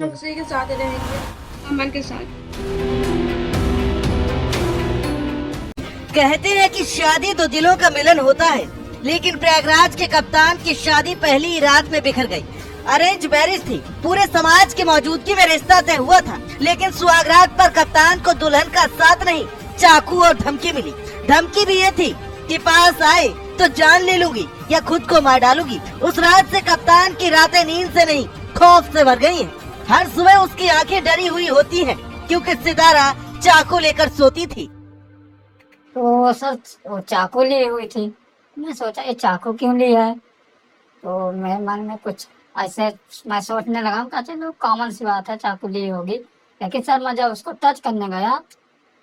हम उसी के साथ रहेंगे, अमन के साथ। कहते हैं कि शादी दो दिलों का मिलन होता है, लेकिन प्रयागराज के कप्तान की शादी पहली ही रात में बिखर गई। अरेंज मैरिज थी, पूरे समाज की मौजूदगी में रिश्ता तय हुआ था, लेकिन सुहागरात पर कप्तान को दुल्हन का साथ नहीं, चाकू और धमकी मिली। धमकी भी ये थी कि पास आए तो जान ले लूंगी या खुद को मार डालूंगी। उस रात से कप्तान की रातें नींद से नहीं, खौफ से भर गई हैं। हर सुबह उसकी आंखें डरी हुई होती हैं, क्योंकि सितारा चाकू लेकर सोती थी। तो सर वो चाकू ली हुई थी। मैं सोचा ये चाकू क्यों ली है, तो मेरे मन में कुछ ऐसे मैं सोचने लगा कि चलो कॉमन सी बात है, चाकू ली होगी। लेकिन सर मैं जब उसको टच करने गया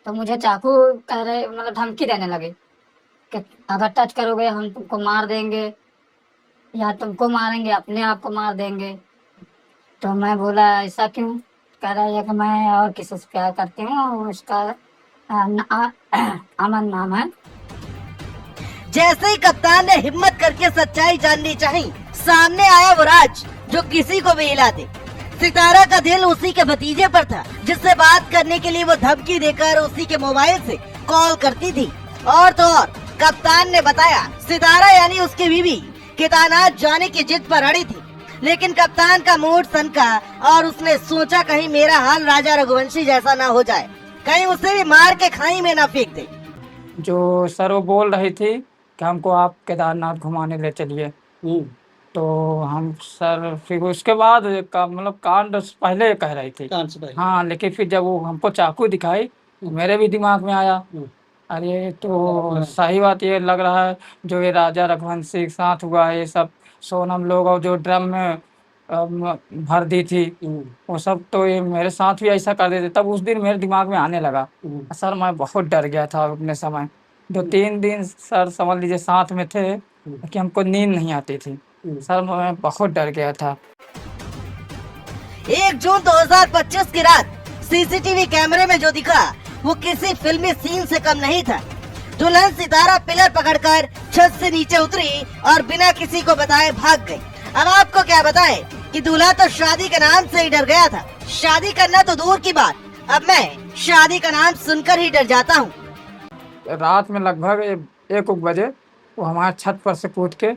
तो मुझे चाकू कह रहे, मतलब धमकी देने लगे कि अगर टच करोगे हम तुमको मार देंगे या तुमको मारेंगे, अपने आप को मार देंगे। तो मैं बोला ऐसा क्यों? कह रहा है कि मैं और किसी से प्यार करती हूँ, उसका अमन नाम है। जैसे ही कप्तान ने हिम्मत करके सच्चाई जाननी चाही, सामने आया वो राज जो किसी को भी हिला दे। सितारा का दिल उसी के भतीजे पर था, जिससे बात करने के लिए वो धमकी देकर उसी के मोबाइल से कॉल करती थी। और तो और कप्तान ने बताया सितारा यानी उसकी बीवी केदारनाथ जाने की जिद पर अड़ी थी, लेकिन कप्तान का मूड सनका और उसने सोचा कहीं मेरा हाल राजा रघुवंशी जैसा ना हो जाए, कहीं उसे भी मार के खाई में ना फेंक दे। जो सर वो बोल रही थी कि हमको आप केदारनाथ घुमाने ले चलिए। तो हम सर फिर उसके बाद का मतलब कांड पहले कह रही थी। हाँ, लेकिन फिर जब वो हमको चाकू दिखाई तो मेरे भी दिमाग में आया, अरे तो सही बात ये लग रहा है जो ये राजा रघुवंशी के साथ हुआ है, ये सब सोनम लोग और जो ड्रम में भर दी थी वो सब, तो ये मेरे साथ भी ऐसा कर देते। तब उस दिन मेरे दिमाग में आने लगा। सर मैं बहुत डर गया था अपने समय। 2-3 दिन सर समझ लीजिए साथ में थे कि हमको नींद नहीं आती थी। सर मैं बहुत डर गया था। 1 जून 2025 की रात सीसीटीवी कैमरे में जो दिखा वो किसी फिल्मी सीन से कम नहीं था। दुल्हन सितारा पिलर पकड़कर छत से नीचे उतरी और बिना किसी को बताए भाग गई। अब आपको क्या बताए कि दूल्हा तो शादी के नाम से ही डर गया था। शादी करना तो दूर की बात, अब मैं शादी का नाम सुनकर ही डर जाता हूँ। रात में लगभग 1 बजे वो हमारे छत पर से कूद के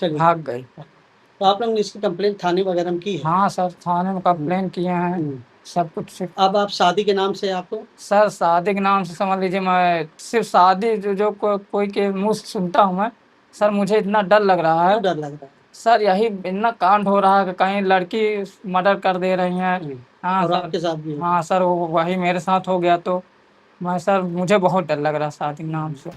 भाग गई। तो आप लोगों ने इसकी कंप्लेंट थाने वगैरह में की है? हाँ सर, थाने में कंप्लेन किए हैं सब कुछ। अब आप शादी के नाम से आपको? सर शादी के नाम से समझ लीजिए मैं सिर्फ शादी जो कोई के मुंह से सुनता हूँ मैं, सर मुझे इतना डर लग रहा है। डर लग रहा है सर यही इतना कांड हो रहा है कि कहीं लड़की मर्डर कर दे रही हैं। हाँ और सर, आपके साथ भी? हाँ सर, वही मेरे साथ हो गया तो मैं सर मुझे बहुत डर लग रहा है शादी के नाम से।